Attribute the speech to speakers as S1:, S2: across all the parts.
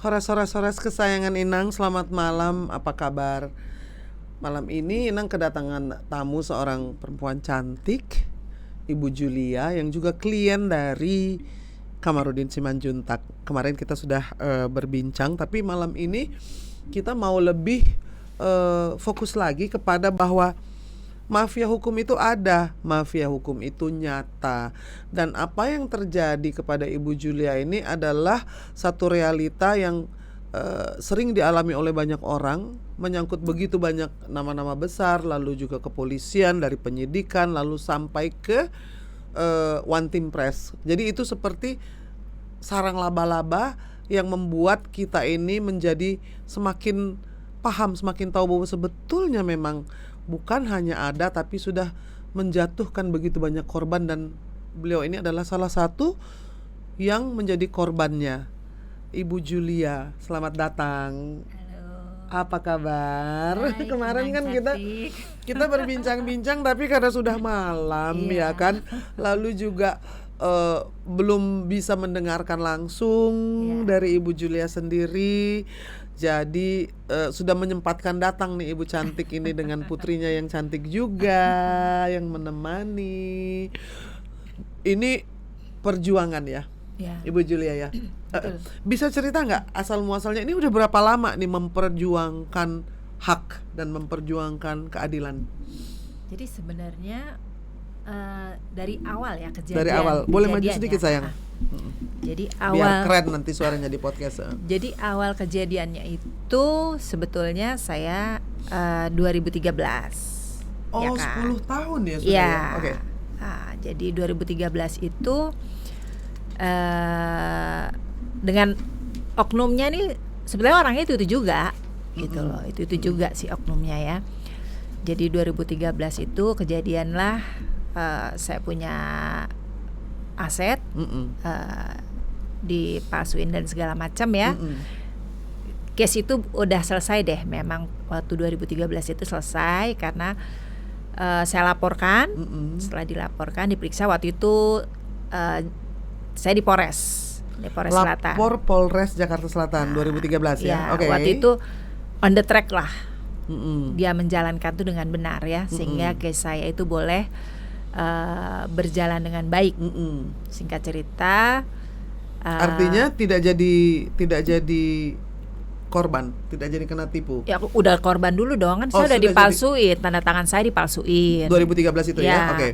S1: Horas kesayangan Inang, selamat malam, apa kabar? Malam ini Inang kedatangan tamu seorang perempuan cantik, Ibu Julia, yang juga klien dari Kamarudin Simanjuntak. Kemarin kita sudah berbincang, tapi malam ini kita mau lebih fokus lagi kepada bahwa mafia hukum itu ada, mafia hukum itu nyata. Dan apa yang terjadi kepada Ibu Julia ini adalah satu realita yang sering dialami oleh banyak orang, menyangkut begitu banyak nama-nama besar, lalu juga kepolisian, dari penyidikan, lalu sampai ke One Team Press. Jadi itu seperti sarang laba-laba yang membuat kita ini menjadi semakin paham, semakin tahu bahwa sebetulnya memang bukan hanya ada, tapi sudah menjatuhkan begitu banyak korban, dan beliau ini adalah salah satu yang menjadi korbannya. Ibu Julia, selamat datang.
S2: Halo.
S1: Apa kabar?
S2: Baik,
S1: Kemarin kan
S2: cantik.
S1: kita berbincang-bincang, tapi karena sudah malam ya kan, lalu juga belum bisa mendengarkan langsung dari Ibu Julia sendiri. Jadi sudah menyempatkan datang nih Ibu cantik ini dengan putrinya yang cantik juga yang menemani. Ini perjuangan ya, Ibu Julia ya. Bisa cerita nggak asal muasalnya, ini udah berapa lama nih memperjuangkan hak dan memperjuangkan keadilan?
S2: Jadi sebenarnya dari awal ya kejadian.
S1: Dari awal, boleh maju sedikit sayang.
S2: Jadi
S1: biar keren nanti suaranya di podcast.
S2: Jadi awal kejadiannya itu sebetulnya saya 2013.
S1: Oh, ya kan? 10 tahun ya sudah
S2: ya.
S1: Oke.
S2: Nah, jadi 2013 itu dengan oknumnya nih, sebenarnya orangnya itu juga gitu loh. Itu juga si oknumnya ya. Jadi 2013 itu kejadianlah saya punya aset dipalsuin dan segala macam ya. Case itu udah selesai deh, memang waktu 2013 itu selesai karena saya laporkan. Setelah dilaporkan, diperiksa, waktu itu saya di Polres Selatan.
S1: Lapor Polres Jakarta Selatan 2013 ya.
S2: Oke. Waktu itu on the track lah. Dia menjalankan itu dengan benar ya, sehingga case saya itu boleh berjalan dengan baik. Singkat cerita,
S1: artinya tidak jadi korban, tidak jadi kena tipu.
S2: Ya, udah korban dulu dong, kan saya udah dipalsuin, tanda tangan saya dipalsuin.
S1: 2013 itu ya. Oke.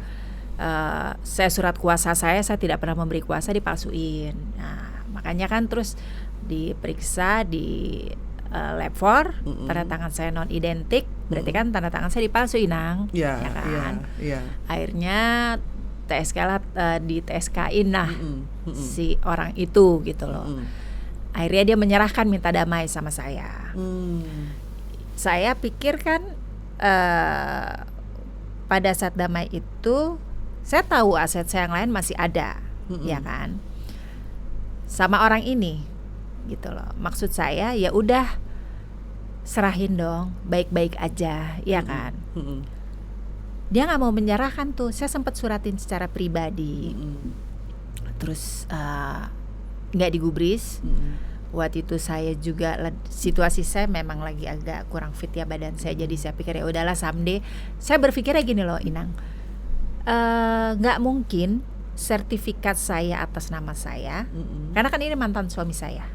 S2: Saya surat kuasa saya tidak pernah memberi kuasa, dipalsuin. Nah, makanya kan terus diperiksa di lab 4, tanda tangan saya non identik, berarti kan tanda tangan saya dipalsuin, Nang. Ya kan? Akhirnya TSK lah, di TSK-in lah si orang itu gitu loh. Akhirnya dia menyerahkan, minta damai sama saya. Saya pikir kan pada saat damai itu saya tahu aset saya yang lain masih ada, ya kan? Sama orang ini gitu loh. Maksud saya ya udah serahin dong, baik-baik aja, ya kan? Dia nggak mau menyerahkan tuh. Saya sempat suratin secara pribadi, terus nggak digubris. Waktu itu saya juga, situasi saya memang lagi agak kurang fit ya badan saya, jadi saya pikir ya udahlah someday. Saya berpikirnya gini loh, Inang, nggak mungkin sertifikat saya atas nama saya, karena kan ini mantan suami saya,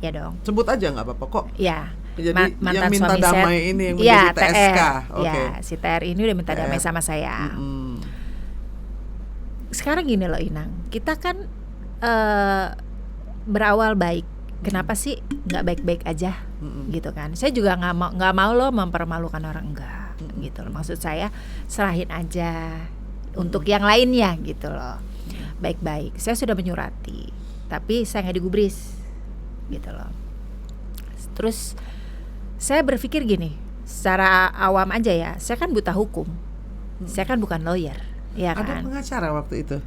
S2: ya dong.
S1: Sebut aja nggak apa-apa kok.
S2: Ya.
S1: Jadi
S2: mantan
S1: yang minta
S2: suami
S1: damai
S2: saya,
S1: ini yang menjadi TSK.
S2: Ya, si TR ini udah minta damai sama saya. Sekarang gini loh, Inang, kita kan berawal baik. Kenapa sih nggak baik-baik aja, gitu kan? Saya juga nggak mau loh mempermalukan orang, enggak, gitu loh. Maksud saya serahin aja untuk yang lainnya, gitu loh. Baik-baik. Saya sudah menyurati, tapi saya nggak digubris, gitu loh. Terus saya berpikir gini, secara awam aja ya, saya kan buta hukum, saya kan bukan lawyer, ya kan?
S1: Ada pengacara waktu itu?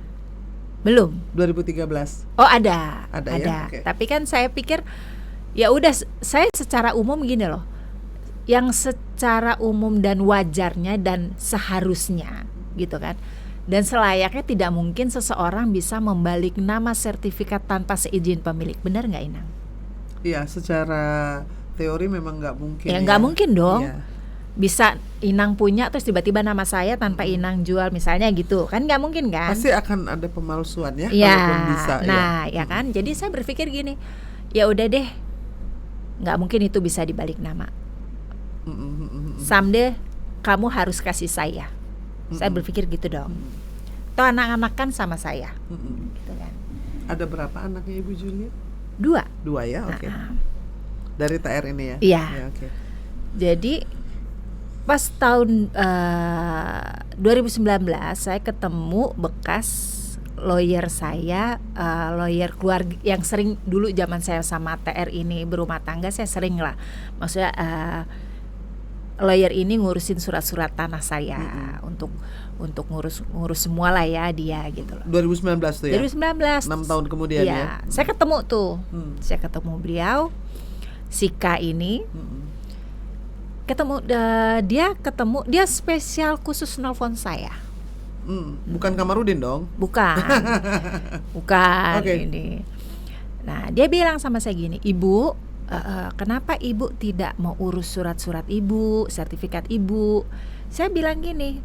S2: Belum.
S1: 2013.
S2: Oh ada.
S1: Ya? Okay.
S2: Tapi kan saya pikir ya udah, saya secara umum gini loh, yang secara umum dan wajarnya dan seharusnya, gitu kan. Dan selayaknya tidak mungkin seseorang bisa membalik nama sertifikat tanpa seizin pemilik. Benar nggak, Inang?
S1: Iya, secara teori memang nggak mungkin.
S2: Ya nggak mungkin dong.
S1: Iya.
S2: Bisa Inang punya terus tiba-tiba nama saya tanpa Inang jual misalnya gitu, kan nggak mungkin kan?
S1: Pasti akan ada pemalsuan ya,
S2: Ya,
S1: kalaupun bisa.
S2: nah ya kan. Jadi saya berpikir gini, ya udah deh, nggak mungkin itu bisa dibalik nama. Someday kamu harus kasih saya. Saya berpikir gitu dong. Toh anak-anak kan sama saya, gitu kan.
S1: Ada berapa anaknya Ibu Julia?
S2: 2.
S1: 2 ya, oke. Dari TR ini ya?
S2: Iya.
S1: Ya, oke.
S2: Jadi pas tahun 2019 saya ketemu bekas lawyer saya, lawyer keluarga yang sering dulu zaman saya sama TR ini berumah tangga, saya sering lah, maksudnya lawyer ini ngurusin surat-surat tanah saya untuk ngurus semua lah ya dia gitu loh.
S1: 2019 tuh ya?
S2: 2019.
S1: 6 tahun kemudian ya?
S2: Saya ketemu tuh, saya ketemu beliau, Sika ini. Ketemu dia spesial khusus nelfon saya.
S1: Bukan Kamarudin dong?
S2: Bukan.
S1: Okay.
S2: Ini. Nah, dia bilang sama saya gini, "Ibu, kenapa Ibu tidak mau urus surat-surat Ibu, sertifikat Ibu?" Saya bilang gini,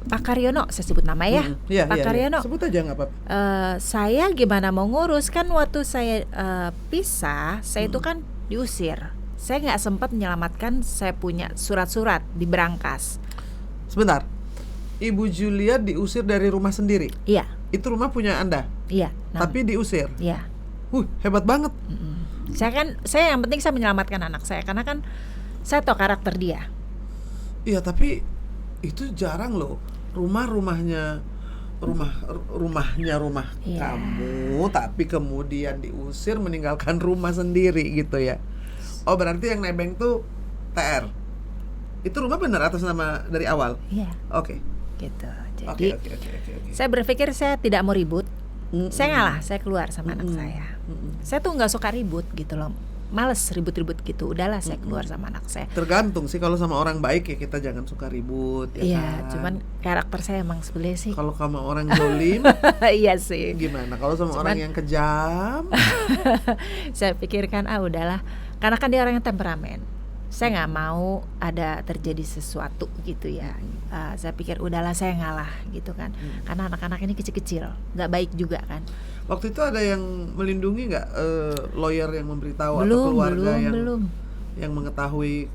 S2: Pak Karyono, saya sebut nama ya, Pak Karyono.
S1: Sebut aja nggak apa-apa.
S2: Saya gimana mau ngurus, kan waktu saya pisah, saya itu kan diusir. Saya nggak sempat menyelamatkan saya punya surat-surat di berangkas.
S1: Sebentar, Ibu Julia diusir dari rumah sendiri?
S2: Iya.
S1: Itu rumah punya Anda?
S2: Iya.
S1: Tapi diusir?
S2: Iya.
S1: Hebat banget.
S2: Saya yang penting saya menyelamatkan anak saya, karena kan saya tahu karakter dia.
S1: Iya, tapi itu jarang loh. Rumahnya kamu, tapi kemudian diusir meninggalkan rumah sendiri gitu ya. Oh, berarti yang nebeng tuh TR. Itu rumah benar atas nama dari awal?
S2: Iya.
S1: Oke.
S2: Gitu. Jadi
S1: Oke.
S2: saya berpikir saya tidak mau ribut. Saya ngalah, saya keluar sama anak saya. Saya tuh nggak suka ribut gitu loh. Males ribut-ribut gitu. Udahlah, saya keluar sama anak saya.
S1: Tergantung sih, kalau sama orang baik ya kita jangan suka ribut ya.
S2: Iya,
S1: kan?
S2: cuman karakter saya emang sebelah sih.
S1: Kalau sama orang zolim
S2: iya sih.
S1: gimana? Kalau sama orang yang kejam
S2: saya pikirkan udahlah, karena kan dia orang yang temperamen. Saya nggak mau ada terjadi sesuatu gitu ya. Saya pikir udahlah, saya ngalah gitu kan. Karena anak-anak ini kecil-kecil, nggak baik juga kan.
S1: Waktu itu ada yang melindungi nggak, lawyer yang memberitahu atau keluarga yang mengetahui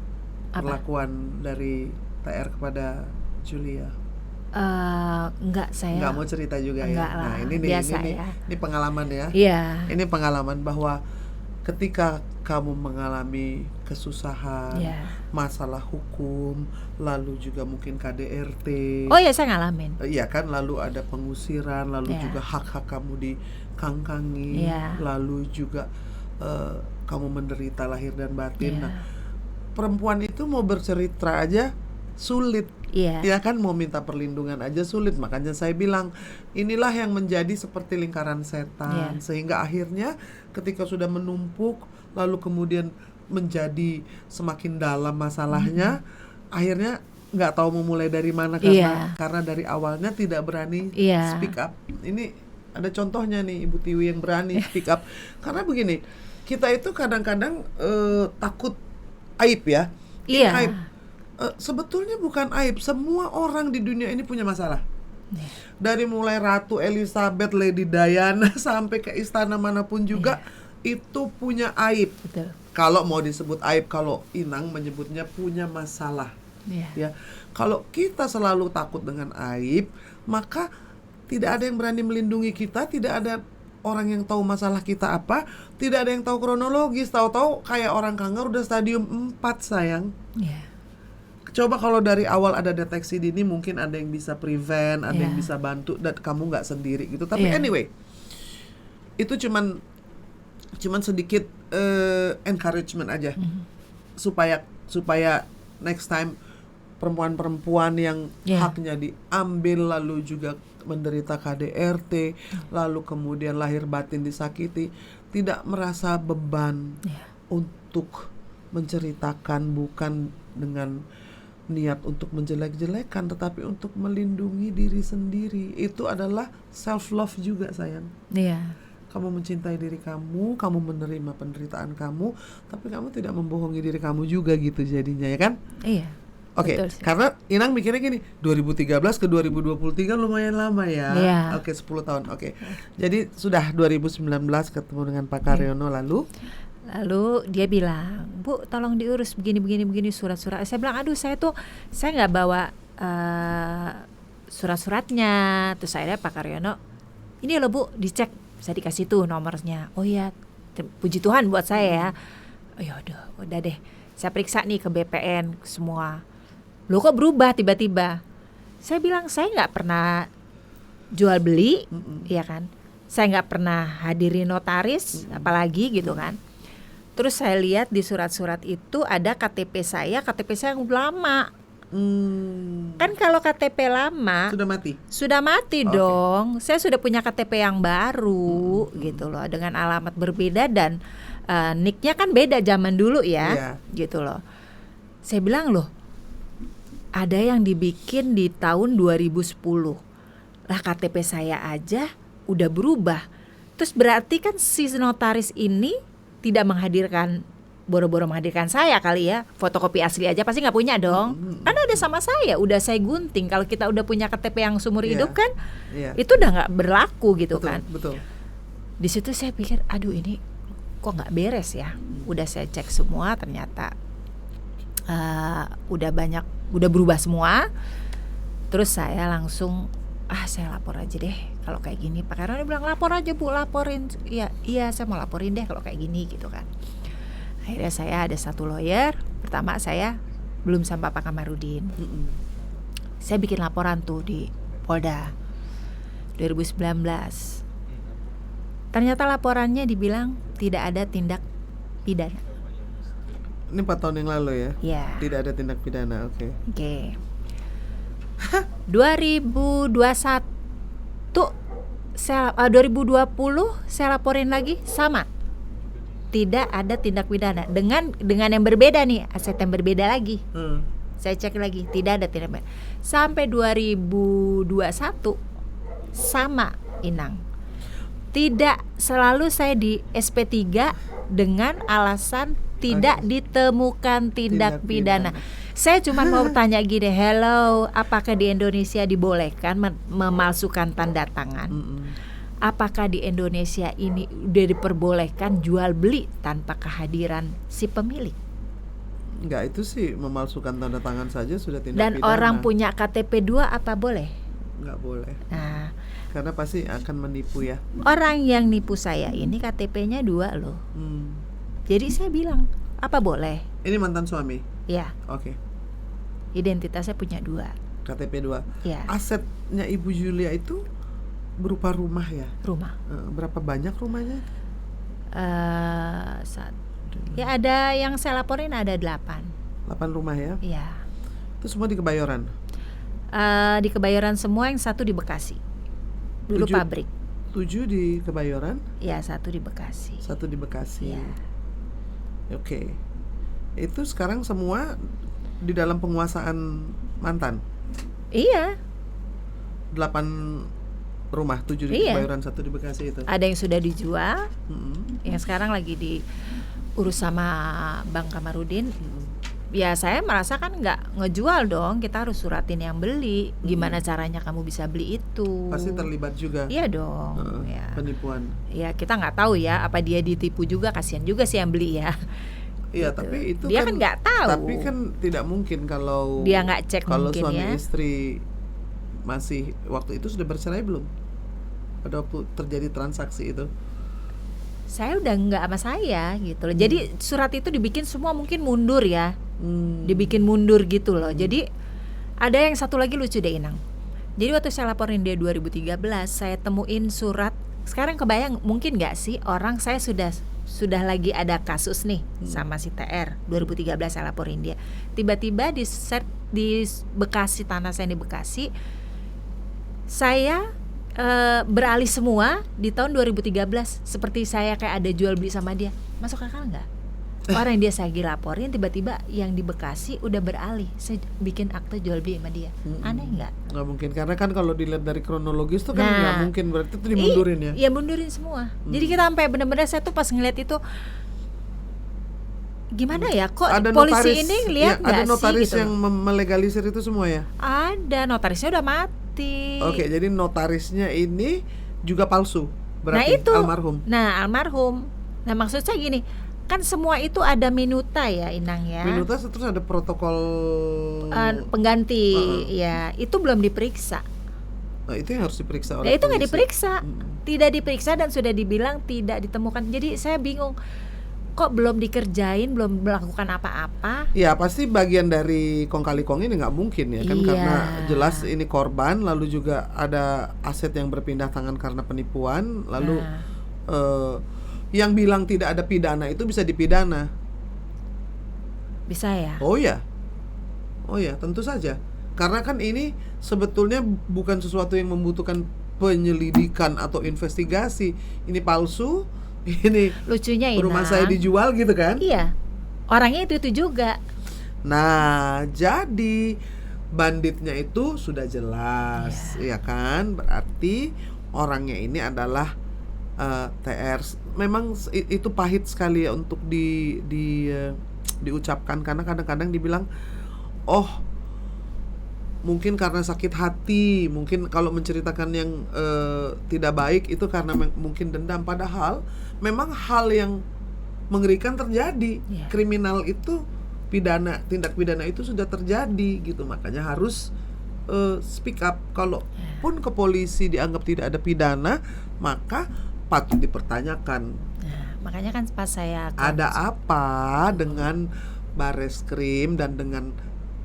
S1: perlakuan dari TR kepada Julia?
S2: Enggak, saya
S1: nggak mau cerita juga
S2: enggak
S1: ya.
S2: lah,
S1: Nah ini pengalaman ya.
S2: Iya.
S1: Ini pengalaman bahwa ketika kamu mengalami kesusahan, masalah hukum, lalu juga mungkin KDRT.
S2: Oh ya, saya ngalamin.
S1: Iya kan, lalu ada pengusiran, lalu juga hak-hak kamu dikangkangi, lalu juga kamu menderita lahir dan batin. Nah, perempuan itu mau bercerita aja sulit. Ya kan, mau minta perlindungan aja sulit. Makanya saya bilang inilah yang menjadi seperti lingkaran setan, sehingga akhirnya ketika sudah menumpuk lalu kemudian menjadi semakin dalam masalahnya, akhirnya nggak tahu mau mulai dari mana karena dari awalnya tidak berani speak up. Ini ada contohnya nih, Ibu Tiwi yang berani speak up. Karena begini, kita itu kadang-kadang takut aib ya. Aib. Sebetulnya bukan aib, semua orang di dunia ini punya masalah. Dari mulai Ratu Elizabeth, Lady Diana sampai ke istana manapun juga itu punya aib.
S2: Betul.
S1: Kalau mau disebut aib, kalau Inang menyebutnya punya masalah. Ya, kalau kita selalu takut dengan aib, maka tidak ada yang berani melindungi kita, tidak ada orang yang tahu masalah kita apa, tidak ada yang tahu kronologis. Tahu-tahu kayak orang kanker udah stadium 4 sayang. Coba kalau dari awal ada deteksi dini, mungkin ada yang bisa prevent, ada yang bisa bantu, dan kamu nggak sendiri gitu. Tapi anyway, itu cuman sedikit encouragement aja, supaya next time perempuan-perempuan yang haknya diambil, lalu juga menderita KDRT, lalu kemudian lahir batin disakiti, tidak merasa beban untuk menceritakan, bukan dengan niat untuk menjelek-jelekan, tetapi untuk melindungi diri sendiri. Itu adalah self love juga sayang. kamu mencintai diri kamu menerima penderitaan kamu, tapi kamu tidak membohongi diri kamu juga gitu jadinya, ya kan?
S2: Iya.
S1: Oke,
S2: Betul sih.
S1: karena Inang mikirnya gini, 2013 ke 2023 lumayan lama ya.
S2: Iya.
S1: Oke, 10 tahun. Oke. Jadi sudah 2019 ketemu dengan Pak Karyono, lalu
S2: dia bilang, Bu tolong diurus begini surat-surat. Saya bilang, aduh saya nggak bawa surat-suratnya. Terus akhirnya Pak Karyono, ini loh Bu, dicek, saya dikasih tuh nomornya. Oh iya, puji Tuhan buat saya ya. Oh yaudah, udah deh, saya periksa nih ke BPN semua. Loh kok berubah tiba-tiba? Saya bilang saya nggak pernah jual beli, ya kan? Saya nggak pernah hadiri notaris, apalagi gitu kan? Terus saya lihat di surat-surat itu ada KTP saya yang lama. Kan kalau KTP lama
S1: sudah mati
S2: dong. Saya sudah punya KTP yang baru gitu loh, dengan alamat berbeda dan nicknya kan beda zaman dulu ya, gitu loh. Saya bilang loh, ada yang dibikin di tahun 2010. Lah KTP saya aja udah berubah. Terus berarti kan si notaris ini tidak boro-boro menghadirkan saya kali ya. Fotokopi asli aja pasti nggak punya dong. Karena ada sama saya, udah saya gunting. Kalau kita udah punya KTP yang seumur hidup kan, itu udah nggak berlaku gitu. Betul, kan. Betul. Di situ saya pikir, aduh ini kok nggak beres ya. Udah saya cek semua, ternyata udah berubah semua. Terus saya langsung saya lapor aja deh kalau kayak gini. Pak Karyono bilang, lapor aja Bu, laporin. Iya saya mau laporin deh kalau kayak gini gitu kan. Akhirnya saya ada satu lawyer. Pertama saya belum sama Pak Kamarudin. Saya bikin laporan tuh di Polda 2019. Ternyata laporannya dibilang tidak ada tindak pidana.
S1: Ini 4 tahun yang lalu ya?
S2: Iya.
S1: Tidak ada tindak pidana, oke.
S2: 2021 2020 saya laporin lagi sama. Tidak ada tindak pidana dengan yang berbeda nih, aset yang berbeda lagi. Saya cek lagi, tidak ada tindak pidana. Sampai 2021 sama Inang. Tidak, selalu saya di SP3 dengan alasan tidak ditemukan tindak pidana. Saya cuma mau tanya gini, hello, apakah di Indonesia dibolehkan memalsukan tanda tangan? Apakah di Indonesia ini udah diperbolehkan jual beli tanpa kehadiran si pemilik?
S1: Enggak, itu sih memalsukan tanda tangan saja sudah tindak
S2: Dan
S1: pidana.
S2: orang punya KTP 2 apa boleh?
S1: Enggak boleh.
S2: Nah,
S1: karena pasti akan menipu ya.
S2: Orang yang nipu saya ini KTP-nya 2 loh. Jadi saya bilang, apa boleh?
S1: Ini mantan suami?
S2: Ya.
S1: Oke.
S2: Identitasnya punya 2.
S1: KTP 2.
S2: Ya.
S1: Asetnya Ibu Julia itu berupa rumah ya?
S2: Rumah.
S1: Berapa banyak rumahnya?
S2: Ya ada yang saya laporin ada 8
S1: rumah ya?
S2: Iya.
S1: Itu semua di Kebayoran?
S2: Di Kebayoran semua, yang 1 di Bekasi. Dulu 7, pabrik.
S1: 7 di Kebayoran?
S2: Iya, 1 di Bekasi.
S1: 1 di Bekasi.
S2: Iya.
S1: Oke. Itu sekarang semua di dalam penguasaan mantan?
S2: Iya.
S1: 8 rumah, 7 di Kebayoran, 1 di Bekasi itu.
S2: Ada yang sudah dijual, yang sekarang lagi diurus sama Bang Kamarudin. Ya saya merasa kan nggak ngejual dong, kita harus suratin yang beli. Gimana caranya kamu bisa beli itu?
S1: Pasti terlibat juga.
S2: Iya dong. Ya.
S1: Penipuan.
S2: Ya kita nggak tau ya, apa dia ditipu juga, kasihan juga sih yang beli ya.
S1: Iya,
S2: gitu.
S1: Tapi itu
S2: dia kan nggak tahu.
S1: Tapi kan tidak mungkin kalau
S2: dia nggak cek,
S1: kalau
S2: mungkin
S1: suami
S2: ya.
S1: Istri masih waktu itu sudah bercerai belum? Pada waktu terjadi transaksi itu?
S2: Saya udah nggak sama saya gitu loh. Jadi surat itu dibikin semua mungkin mundur ya. Dibikin mundur gitu loh. Jadi ada yang satu lagi lucu deh Inang. Jadi waktu saya laporin dia 2013, saya temuin surat. Sekarang kebayang mungkin nggak sih orang, saya sudah lagi ada kasus nih sama si TR. 2013 saya laporin dia. Tiba-tiba di Bekasi, tanah saya di Bekasi, saya beralih semua di tahun 2013. Seperti saya kayak ada jual beli sama dia. Masuk akal nggak? orang yang dia saya laporin tiba-tiba yang di Bekasi udah beralih, saya bikin akte jual beli sama dia. Aneh nggak?
S1: Nggak mungkin, karena kan kalau dilihat dari kronologis tuh kan
S2: Nah,
S1: nggak mungkin, berarti itu dimundurin ya.
S2: Iya mundurin semua. Jadi kita sampai benar-benar saya tuh pas ngeliat itu gimana ya, kok
S1: Ada
S2: polisi
S1: notaris,
S2: ini lihat
S1: ya, ada
S2: nggak
S1: notaris
S2: sih gitu
S1: yang
S2: loh.
S1: melegalisir itu semua ya.
S2: Ada, notarisnya udah mati.
S1: Oke, jadi notarisnya ini juga palsu.
S2: Nah
S1: Berarti
S2: itu,
S1: almarhum.
S2: almarhum. Nah maksud saya gini, kan semua itu ada minuta ya Inang ya.
S1: Minuta terus ada protokol.
S2: Pengganti, ya itu belum diperiksa.
S1: Nah, itu yang harus diperiksa
S2: Nah
S1: oleh
S2: itu nggak
S1: polisi.
S2: diperiksa, tidak diperiksa dan sudah dibilang tidak ditemukan. Jadi saya bingung, kok belum dikerjain, belum melakukan apa-apa.
S1: Ya pasti bagian dari kong kali kong ini nggak mungkin ya kan,
S2: Iya.
S1: karena jelas ini korban, lalu juga ada aset yang berpindah tangan karena penipuan, lalu yang bilang tidak ada pidana itu bisa dipidana.
S2: Bisa ya?
S1: Oh ya, tentu saja. Karena kan ini sebetulnya bukan sesuatu yang membutuhkan penyelidikan atau investigasi. Ini palsu, ini
S2: Lucunya
S1: rumah
S2: Inang,
S1: saya dijual gitu kan.
S2: iya, orangnya itu juga.
S1: Nah, jadi banditnya itu sudah jelas, ya kan? Berarti orangnya ini adalah TR. Memang itu pahit sekali ya untuk diucapkan, karena kadang-kadang dibilang, oh mungkin karena sakit hati, mungkin kalau menceritakan yang tidak baik itu karena mungkin dendam. Padahal memang hal yang mengerikan terjadi.
S2: Yeah.
S1: Kriminal itu tindak pidana itu sudah terjadi gitu, makanya harus speak up. Kalaupun ke polisi dianggap tidak ada pidana, maka patut dipertanyakan.
S2: Nah, makanya kan pas saya
S1: Ada apa dengan Bareskrim dan dengan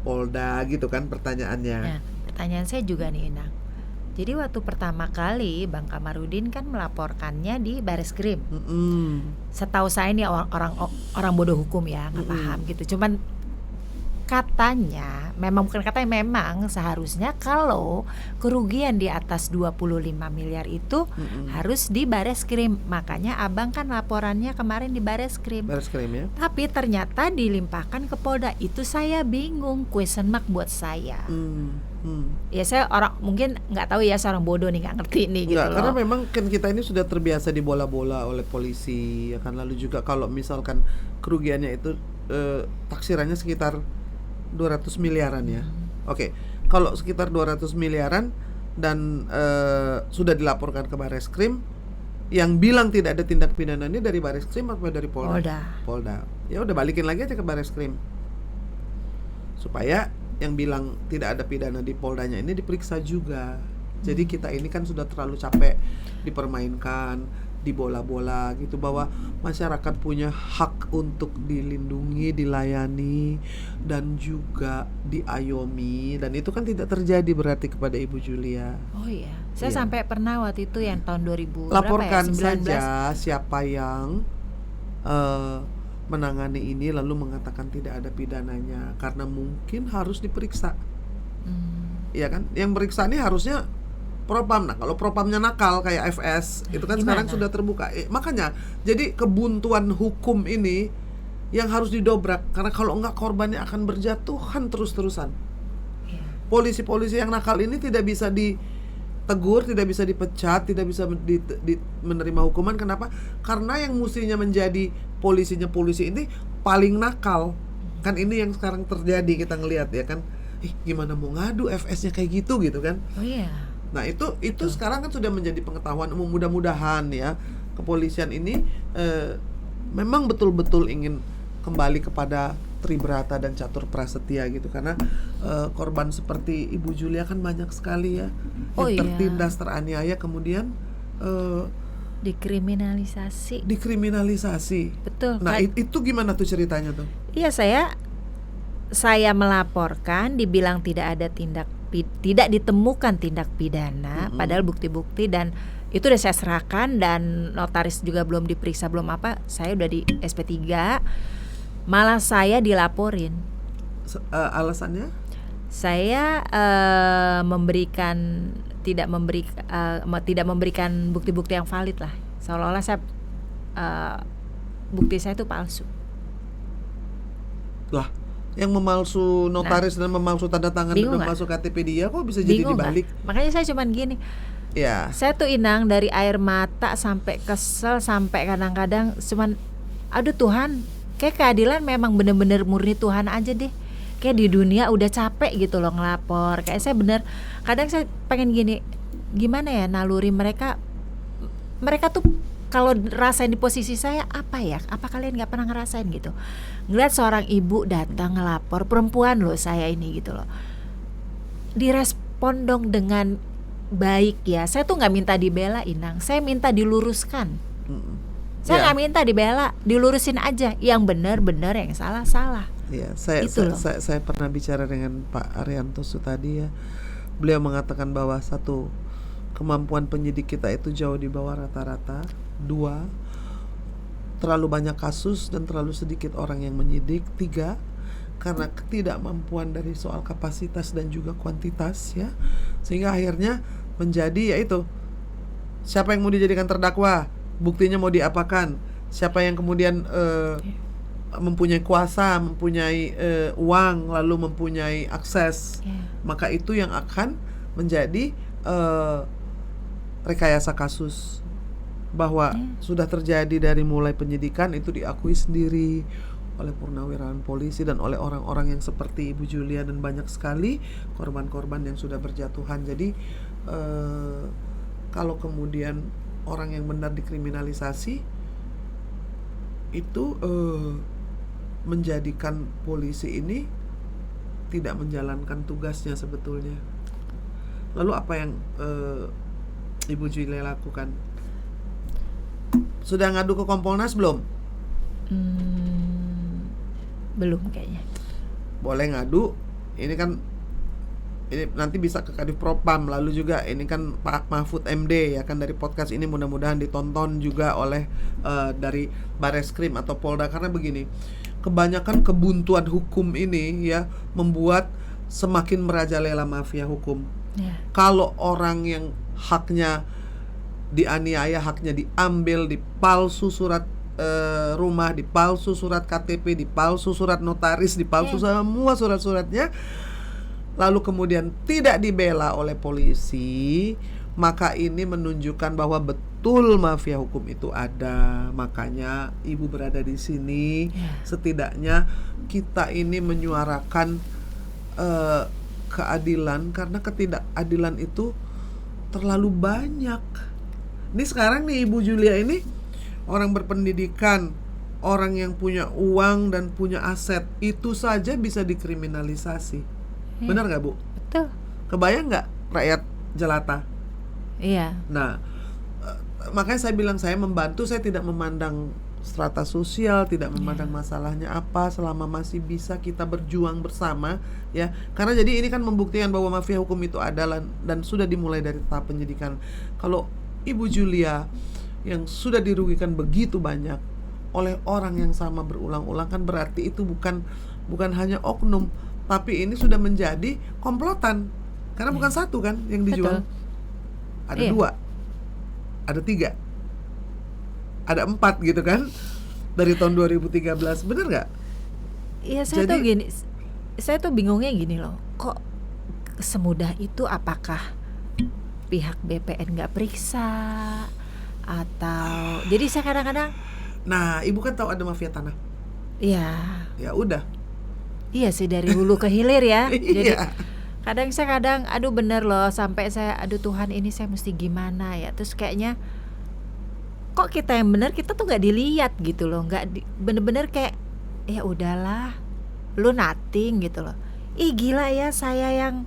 S1: Polda gitu kan pertanyaannya.
S2: Nah, pertanyaan saya juga nih Inang. Jadi waktu pertama kali Bang Kamarudin kan melaporkannya di Bareskrim. Setahu saya ini orang bodoh hukum ya, nggak paham gitu. Cuman katanya, memang seharusnya kalau kerugian di atas 25 miliar itu harus di Bareskrim. Makanya abang kan laporannya kemarin di Bareskrim.
S1: Bareskrim ya.
S2: Tapi ternyata dilimpahkan ke Polda. Itu saya bingung, question mark buat saya. Ya saya mungkin nggak tahu ya, seorang bodoh nih, nggak ngerti nih gitu loh.
S1: Karena memang kan kita ini sudah terbiasa dibola-bola oleh polisi ya kan. Lalu juga kalau misalkan kerugiannya itu taksirannya sekitar 200 miliaran ya. Oke, kalau sekitar 200 miliaran dan sudah dilaporkan ke Bareskrim, yang bilang tidak ada tindak pidana ini dari Bareskrim atau dari Polda? Polda. Ya udah, balikin lagi aja ke Bareskrim. Supaya yang bilang tidak ada pidana di Poldanya ini diperiksa juga. Jadi kita ini kan sudah terlalu capek dipermainkan, dibola-bola gitu, bahwa masyarakat punya hak untuk dilindungi, dilayani, dan juga diayomi, dan itu kan tidak terjadi berarti kepada Ibu Julia.
S2: Oh iya, saya sampai pernah waktu itu yang tahun 2000
S1: laporkan
S2: berapa ya? 19.
S1: saja siapa yang menangani ini lalu mengatakan tidak ada pidananya, karena mungkin harus diperiksa. Iya kan? Yang periksa ini harusnya Propam. Nah, kalau Propamnya nakal kayak FS, itu kan sekarang sudah terbuka. Makanya, jadi kebuntuan hukum ini yang harus didobrak, karena kalau enggak korbannya akan berjatuhan terus-terusan. Polisi-polisi yang nakal ini tidak bisa ditegur, tidak bisa dipecat, tidak bisa menerima hukuman. Kenapa? Karena yang mestinya menjadi polisi ini paling nakal. Kan ini yang sekarang terjadi, kita ngelihat ya kan. Gimana mau ngadu FS-nya kayak gitu kan.
S2: Oh iya.
S1: Nah itu sekarang kan sudah menjadi pengetahuan umum. Mudah-mudahan ya kepolisian ini memang betul-betul ingin kembali kepada Tribrata dan Catur Prasetya gitu, karena korban seperti Ibu Julia kan banyak sekali ya yang tertindas, teraniaya, kemudian
S2: dikriminalisasi.
S1: Betul. Nah itu gimana tuh ceritanya tuh?
S2: Iya, saya melaporkan, dibilang tidak ditemukan tindak pidana, padahal bukti-bukti dan itu udah saya serahkan, dan notaris juga belum diperiksa, belum apa, saya udah di SP3, malah saya dilaporin.
S1: Alasannya?
S2: Saya tidak memberikan bukti-bukti yang valid lah, seolah-olah bukti saya itu palsu.
S1: Lah, yang memalsu notaris dan memalsu tanda tangan dan
S2: bingung nggak?
S1: memalsu KTP dia kok bisa jadi
S2: Bingung nggak?
S1: dibalik?
S2: Makanya saya cuman gini,
S1: Ya,
S2: saya tuh Inang dari air mata sampai kesel, sampai kadang-kadang cuman aduh Tuhan, kayak keadilan memang bener-bener murni Tuhan aja deh. Kayak di dunia udah capek gitu loh ngelapor. Kayak saya bener, kadang saya pengen gini, gimana ya naluri mereka tuh kalau rasain di posisi saya apa ya? Apa kalian nggak pernah ngerasain gitu? Ngeliat seorang ibu datang ngelapor, perempuan loh saya ini gitu loh. Direspon dong dengan baik ya. Saya tuh nggak minta dibela Inang, saya minta diluruskan. Saya nggak minta dibela, dilurusin aja. Yang benar-benar, yang salah.
S1: ya.
S2: Itu loh.
S1: Saya pernah bicara dengan Pak Arianto tadi ya. Beliau mengatakan bahwa satu, kemampuan penyidik kita itu jauh di bawah rata-rata. Dua, terlalu banyak kasus dan terlalu sedikit orang yang menyidik. Tiga, karena ketidakmampuan dari soal kapasitas dan juga kuantitas ya, sehingga akhirnya menjadi yaitu siapa yang mau dijadikan terdakwa, buktinya mau diapakan, siapa yang kemudian mempunyai kuasa, mempunyai uang, lalu mempunyai akses, maka itu yang akan menjadi rekayasa kasus. Bahwa sudah terjadi dari mulai penyidikan itu diakui sendiri oleh purnawirawan polisi dan oleh orang-orang yang seperti Ibu Julia dan banyak sekali korban-korban yang sudah berjatuhan. Jadi kalau kemudian orang yang benar dikriminalisasi itu menjadikan polisi ini tidak menjalankan tugasnya sebetulnya. Lalu apa yang Ibu Julia lakukan? Sudah ngadu ke Kompolnas belum?
S2: Belum kayaknya.
S1: Boleh ngadu. Ini kan ini nanti bisa ke Kadif Propam, lalu juga ini kan Pak Mahfud MD ya kan, dari podcast ini mudah-mudahan ditonton juga oleh dari Bareskrim atau Polda, karena begini, kebanyakan kebuntuan hukum ini ya membuat semakin merajalela mafia hukum. Kalau orang yang haknya dianiaya, haknya diambil, dipalsu surat rumah, dipalsu surat KTP, dipalsu surat notaris, dipalsu semua surat-suratnya, lalu kemudian tidak dibela oleh polisi, maka ini menunjukkan bahwa betul mafia hukum itu ada. Makanya Ibu berada di sini, setidaknya kita ini menyuarakan keadilan, karena ketidakadilan itu terlalu banyak. Ini sekarang nih Ibu Julia ini orang berpendidikan, orang yang punya uang dan punya aset, itu saja bisa dikriminalisasi. Benar nggak Bu?
S2: Betul.
S1: Kebayang nggak rakyat jelata?
S2: Iya.
S1: Nah, makanya saya bilang saya membantu, saya tidak memandang strata sosial, tidak memandang masalahnya apa, selama masih bisa kita berjuang bersama ya. Karena jadi ini kan membuktikan bahwa mafia hukum itu ada dan sudah dimulai dari tahap penyidikan. Kalau Ibu Julia yang sudah dirugikan begitu banyak oleh orang yang sama berulang-ulang, kan berarti itu bukan hanya oknum, tapi ini sudah menjadi komplotan. Karena bukan satu kan yang dijual. Betul. Ada 2, ada 3, ada 4 gitu kan, dari tahun 2013, bener nggak?
S2: Iya, saya tuh bingungnya gini loh, kok semudah itu? Apakah pihak BPN nggak periksa atau jadi saya kadang-kadang,
S1: nah Ibu kan tahu ada mafia tanah.
S2: Iya.
S1: Ya udah.
S2: Iya sih, dari hulu ke hilir ya. Jadi
S1: Iya.
S2: kadang aduh bener loh, sampai saya aduh Tuhan ini saya mesti gimana ya. Terus kayaknya kok kita yang bener, kita tuh nggak dilihat gitu loh, bener-bener kayak ya udahlah, lu nothing gitu loh. Ih gila ya, saya yang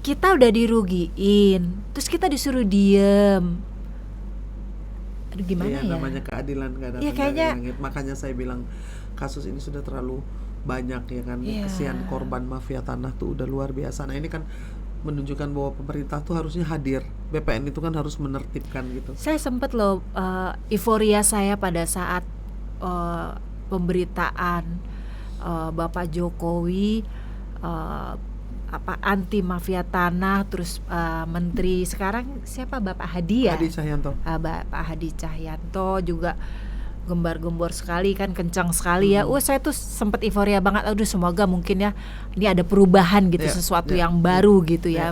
S2: kita udah dirugiin, terus kita disuruh diem. Aduh gimana ya?
S1: Namanya keadilan nggak datang dari langit. Makanya saya bilang kasus ini sudah terlalu banyak ya kan. Kesian korban mafia tanah tuh udah luar biasa. Nah ini kan menunjukkan bahwa pemerintah tuh harusnya hadir. BPN itu kan harus menertibkan gitu.
S2: Saya sempet loh euforia saya pada saat pemberitaan Bapak Jokowi anti mafia tanah, terus menteri sekarang siapa, Bapak Hadi ya?
S1: Hadi Cahyanto.
S2: Bapak Hadi Cahyanto juga gembar-gembor sekali kan, kencang sekali ya. Saya tuh sempet euforia banget. Aduh, semoga mungkin ya ini ada perubahan gitu, sesuatu yang baru gitu ya.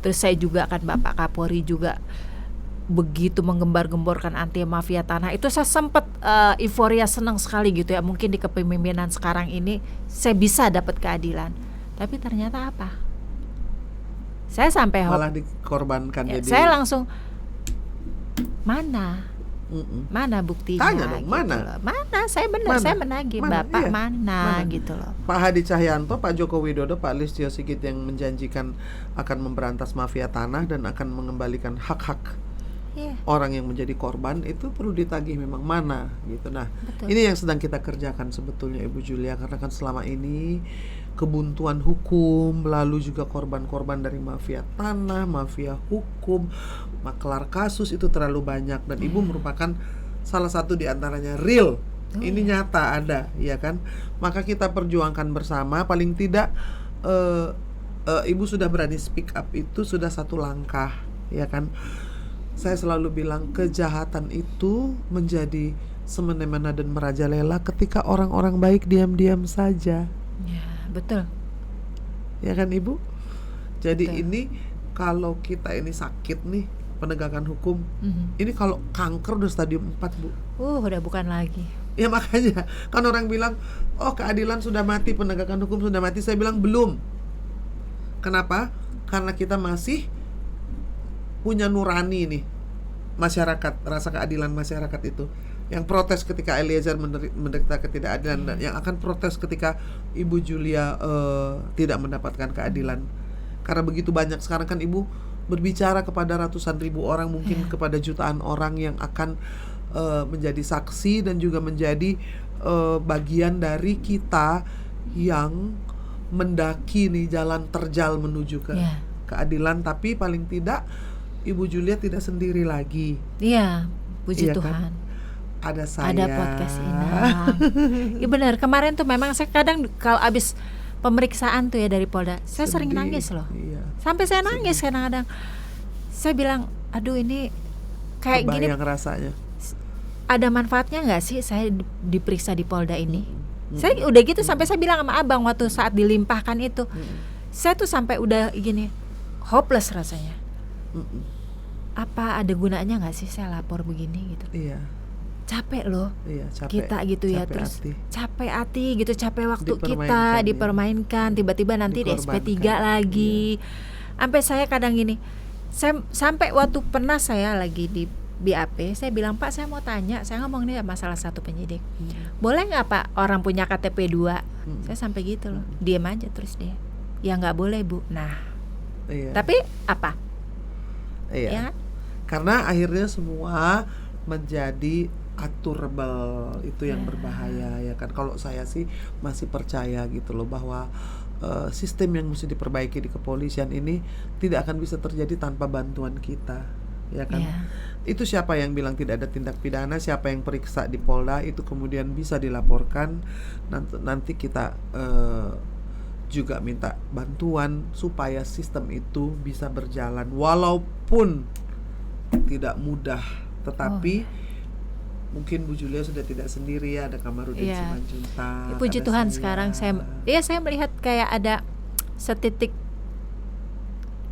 S2: Terus saya juga kan Bapak Kapolri juga begitu menggembar-gemborkan anti mafia tanah. Itu saya sempet euforia, senang sekali gitu ya. Mungkin di kepemimpinan sekarang ini saya bisa dapat keadilan. Tapi ternyata apa? Saya sampai
S1: malah dikorbankan. Jadi
S2: saya langsung mana buktinya?
S1: Tanya dong,
S2: gitu
S1: mana?
S2: Loh. Mana? Saya benar, saya menagih Bapak, mana gitu loh.
S1: Pak Hadi Cahyanto, Pak Joko Widodo, Pak Listio Sigit yang menjanjikan akan memberantas mafia tanah dan akan mengembalikan hak-hak orang yang menjadi korban, itu perlu ditagih memang mana gitu. Nah, ini yang sedang kita kerjakan sebetulnya Ibu Julia, karena kan selama ini kebuntuan hukum, lalu juga korban-korban dari mafia tanah, mafia hukum, maklar kasus itu terlalu banyak, dan Ibu merupakan salah satu di antaranya real. Ini nyata ada, ya kan? Maka kita perjuangkan bersama. Paling tidak Ibu sudah berani speak up, itu sudah satu langkah, ya kan? Saya selalu bilang kejahatan itu menjadi semena-mena dan merajalela ketika orang-orang baik diam-diam saja.
S2: Ya, betul.
S1: Ya kan Ibu? Jadi
S2: betul.
S1: Ini kalau kita ini sakit nih, penegakan hukum, ini kalau kanker udah stadium 4 Bu.
S2: Udah bukan lagi.
S1: Ya makanya kan orang bilang, oh keadilan sudah mati, penegakan hukum sudah mati. Saya bilang belum. Kenapa? Karena kita masih punya nurani nih, masyarakat, rasa keadilan masyarakat itu. Yang protes ketika Eliezer menderita ketidakadilan, dan yang akan protes ketika Ibu Julia tidak mendapatkan keadilan. Karena begitu banyak sekarang kan Ibu berbicara kepada ratusan ribu orang, mungkin kepada jutaan orang yang akan menjadi saksi dan juga menjadi bagian dari kita yang mendaki nih jalan terjal menuju ke keadilan. Tapi paling tidak Ibu Julia tidak sendiri lagi.
S2: Iya, puji
S1: Kan?
S2: Tuhan.
S1: Ada saya.
S2: Ada podcast Inang. Iya benar, kemarin tuh memang saya kadang kalau abis pemeriksaan tuh ya dari Polda, saya sering nangis loh. Sampai saya nangis kadang-kadang. Saya bilang, aduh ini kayak gini.
S1: Kebayang rasanya.
S2: Ada manfaatnya nggak sih saya diperiksa di Polda ini? Saya udah gitu sampai saya bilang sama abang waktu saat dilimpahkan itu, saya tuh sampai udah gini, hopeless rasanya. Apa ada gunanya nggak sih saya lapor begini gitu?
S1: Iya.
S2: Capek loh,
S1: capek,
S2: kita gitu ya, terus capek hati gitu, capek waktu kita dipermainkan, tiba-tiba nanti di SP3 lagi. Sampai saya kadang gini, sampai waktu pernah saya lagi di BAP, saya bilang, Pak saya mau tanya, saya ngomong nih masalah satu penyidik, boleh nggak Pak orang punya KTP 2? Saya sampai gitu loh, diem aja terus dia, ya nggak boleh Bu. Nah, tapi apa? Ya?
S1: Karena akhirnya semua menjadi aturable, itu yang berbahaya ya kan. Kalau saya sih masih percaya gitu loh bahwa sistem yang mesti diperbaiki di kepolisian ini tidak akan bisa terjadi tanpa bantuan kita, ya kan. Itu siapa yang bilang tidak ada tindak pidana, siapa yang periksa di Polda itu kemudian bisa dilaporkan, nanti kita juga minta bantuan supaya sistem itu bisa berjalan, walaupun tidak mudah, tetapi mungkin Bu Julia sudah tidak sendiri ya, ada Kamarudin Simanjuntak.
S2: Puji Tuhan sekarang saya melihat kayak ada setitik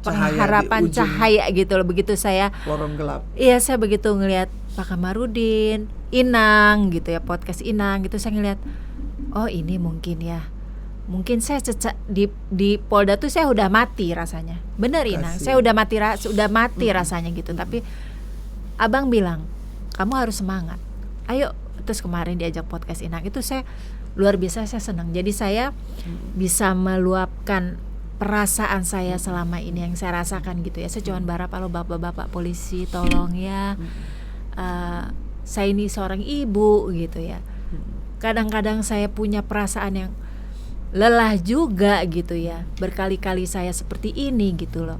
S2: pengharapan cahaya gitu loh, begitu saya
S1: lorong gelap.
S2: Iya, saya begitu ngelihat Pak Kamarudin, Inang gitu ya, podcast Inang gitu, saya ngelihat oh ini mungkin ya. Mungkin saya di Polda tuh saya udah mati rasanya. Bener Inang, saya udah mati rasanya gitu. Tapi abang bilang, kamu harus semangat. Ayo, terus kemarin diajak podcast Inang itu saya luar biasa, saya senang. Jadi saya bisa meluapkan perasaan saya selama ini yang saya rasakan gitu ya. Saya cuma berharap kalau bapak-bapak polisi tolong ya. Saya ini seorang ibu gitu ya. Kadang-kadang saya punya perasaan yang lelah juga gitu ya, berkali-kali saya seperti ini gitu loh.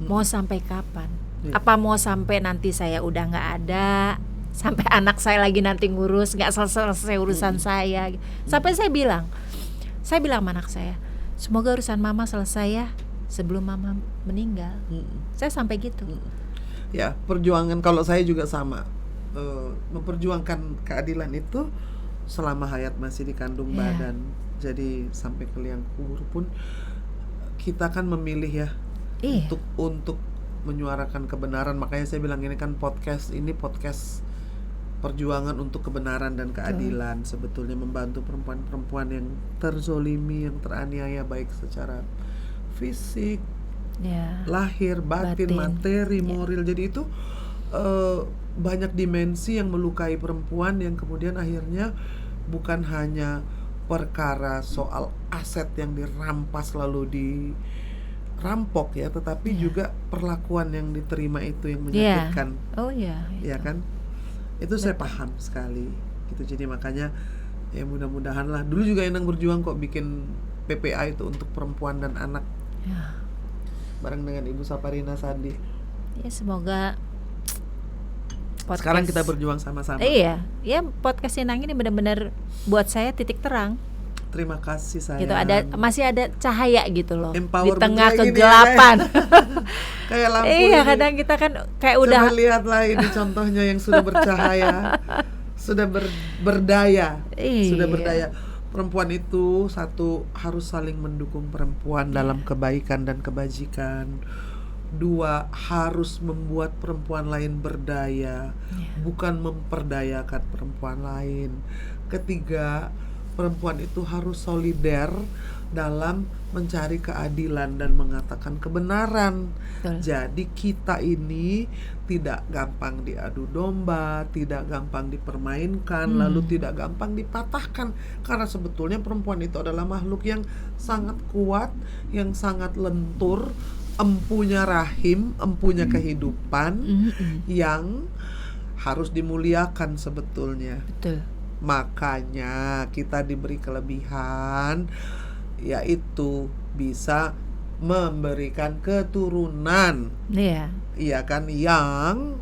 S2: Mau sampai kapan? Apa mau sampai nanti saya udah nggak ada, sampai anak saya lagi nanti ngurus, nggak selesai urusan saya. Sampai saya bilang sama anak saya, semoga urusan mama selesai ya sebelum mama meninggal. Saya sampai gitu.
S1: Ya, perjuangan kalau saya juga sama. memperjuangkan keadilan itu selama hayat masih dikandung
S2: Iya.
S1: badan. Jadi sampai ke liang kubur pun kita kan memilih ya
S2: Iya.
S1: untuk menyuarakan kebenaran. Makanya saya bilang ini kan podcast perjuangan untuk kebenaran dan keadilan, sebetulnya membantu perempuan-perempuan yang terzolimi, yang teraniaya baik secara fisik,
S2: Ya.
S1: lahir, batin,
S2: Batin.
S1: materi,
S2: Ya.
S1: moral. Jadi itu banyak dimensi yang melukai perempuan, yang kemudian akhirnya bukan hanya perkara soal aset yang dirampas lalu dirampok ya, tetapi juga perlakuan yang diterima itu yang menyakitkan.
S2: Oh ya.
S1: Ya kan? Itu saya paham sekali gitu. Jadi makanya ya mudah-mudahan lah. Dulu juga Inang berjuang kok bikin PPA itu untuk perempuan dan anak
S2: Ya.
S1: bareng dengan Ibu Saparina Sandi.
S2: Ya, semoga podcast.
S1: Sekarang kita berjuang sama-sama.
S2: Iya, ya podcast Inang ini benar-benar buat saya titik terang.
S1: Terima kasih sayang.
S2: Gitu, masih ada cahaya gitu loh di
S1: Empowerment
S2: tengah
S1: kayak gini ya,
S2: kegelapan.
S1: Kayak lampu
S2: Iya,
S1: ini.
S2: kadang kita kan kayak
S1: Coba
S2: udah
S1: lihatlah ini contohnya yang sudah bercahaya, sudah berdaya,
S2: Iya.
S1: sudah berdaya. Perempuan itu satu harus saling mendukung perempuan dalam kebaikan dan kebajikan. Dua, harus membuat perempuan lain berdaya, bukan memperdayakan perempuan lain. Ketiga, perempuan itu harus solider dalam mencari keadilan dan mengatakan kebenaran.
S2: Betul.
S1: Jadi kita ini tidak gampang diadu domba, tidak gampang dipermainkan, lalu tidak gampang dipatahkan. Karena sebetulnya perempuan itu adalah makhluk yang sangat kuat, yang sangat lentur, empunya rahim, empunya kehidupan, yang harus dimuliakan sebetulnya.
S2: betul.
S1: Makanya kita diberi kelebihan, yaitu bisa memberikan keturunan,
S2: Iya.
S1: iya kan, yang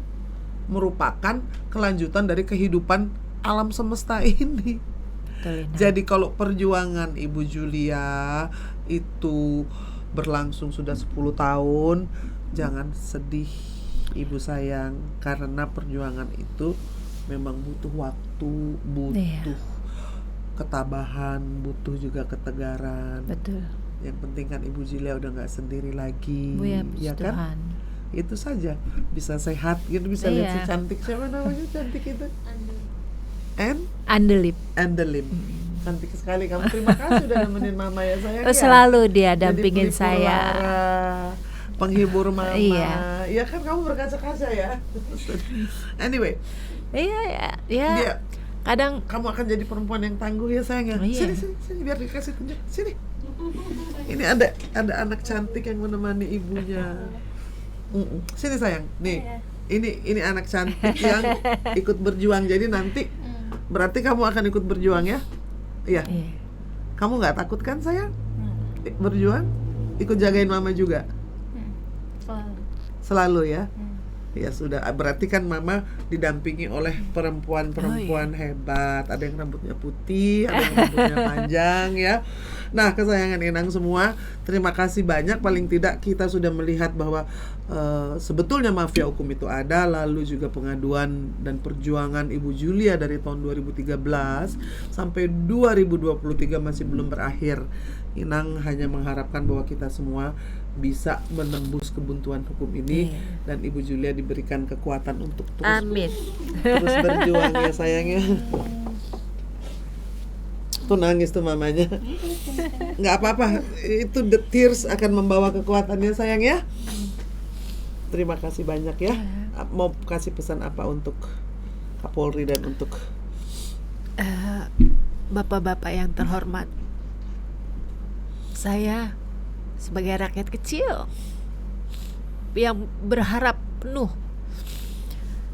S1: merupakan kelanjutan dari kehidupan alam semesta ini.
S2: Betul, Inang.
S1: Jadi kalau perjuangan Ibu Julia itu berlangsung sudah 10 tahun, jangan sedih Ibu sayang, karena perjuangan itu memang butuh waktu, butuh ketabahan, butuh juga ketegaran.
S2: Betul.
S1: Yang penting kan Ibu Julia udah nggak sendiri lagi,
S2: Bu ya,
S1: ya
S2: puji
S1: kan?
S2: Tuhan.
S1: Itu saja, bisa sehat gitu, bisa lihat si
S2: Iya.
S1: cantik, siapa namanya cantik itu?
S2: Andelip.
S1: Andelim. Cantik sekali kamu. Terima kasih udah nemenin mama ya sayang.
S2: Oh,
S1: ya.
S2: selalu dia
S1: Jadi
S2: dampingin
S1: pelipur
S2: saya.
S1: lara, penghibur mama.
S2: Iya.
S1: Ya kan kamu berkaca-kaca ya. Anyway,
S2: Iya, ya.
S1: dia
S2: Kadang
S1: kamu akan jadi perempuan yang tangguh ya sayang ya.
S2: Oh, iya.
S1: Sini biar dikasih tunjuk. Sini. Ini ada anak cantik yang menemani ibunya. Sini sayang. Nih. Ini anak cantik yang ikut berjuang. Jadi nanti berarti kamu akan ikut berjuang ya? Iya.
S2: iya.
S1: Kamu nggak takut kan sayang? Berjuang? Ikut jagain mama juga? Selalu ya? Ya sudah, berarti kan mama didampingi oleh perempuan-perempuan hebat. Ada yang rambutnya putih, ada yang rambutnya panjang ya. Nah, kesayangan Inang semua, terima kasih banyak. Paling tidak kita sudah melihat bahwa sebetulnya mafia hukum itu ada. Lalu juga pengaduan dan perjuangan Ibu Julia dari tahun 2013 sampai 2023 masih belum berakhir. Inang hanya mengharapkan bahwa kita semua bisa menembus kebuntuan hukum ini, dan Ibu Julia diberikan kekuatan untuk
S2: Amin.
S1: terus berjuang ya sayangnya. Tuh nangis tuh mamanya. Nggak apa-apa, itu the tears akan membawa kekuatannya sayang ya. Terima kasih banyak ya. Mau kasih pesan apa untuk Kapolri dan untuk
S2: Bapak-bapak yang terhormat, saya sebagai rakyat kecil yang berharap penuh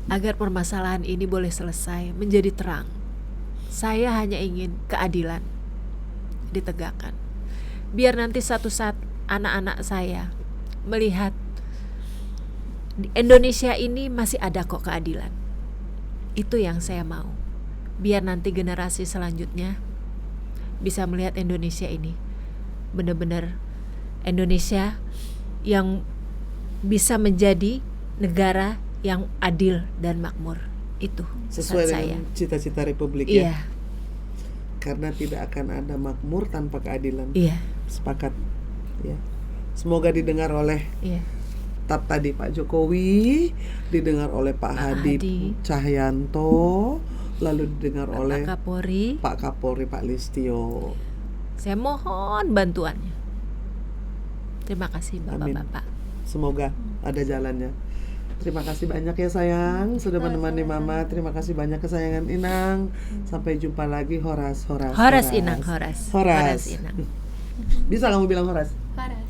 S2: agar permasalahan ini boleh selesai, menjadi terang. Saya hanya ingin keadilan ditegakkan. Biar nanti satu saat anak-anak saya melihat di Indonesia ini masih ada kok keadilan. Itu yang saya mau. Biar nanti generasi selanjutnya bisa melihat Indonesia ini benar-benar Indonesia yang bisa menjadi negara yang adil dan makmur. itu
S1: Sesuai
S2: saat
S1: dengan
S2: saya.
S1: cita-cita Republik
S2: Iya,
S1: ya. Karena tidak akan ada makmur tanpa keadilan.
S2: iya,
S1: Sepakat. Ya. Semoga didengar oleh
S2: iya.
S1: tadi Pak Jokowi, didengar oleh Pak Hadi Cahyanto, lalu didengar
S2: Bapak
S1: oleh
S2: Kapolri,
S1: Pak Kapolri Pak Listio.
S2: saya mohon bantuannya. Terima kasih
S1: Amin.
S2: Bapak-bapak.
S1: Semoga ada jalannya. Terima kasih banyak ya sayang sudah menemani Mama. Terima kasih banyak kesayangan Inang. Sampai jumpa lagi Horas.
S2: Horas Inang, Horas.
S1: Horas.
S2: Inang.
S1: Bisa kamu bilang Horas?
S3: Paras.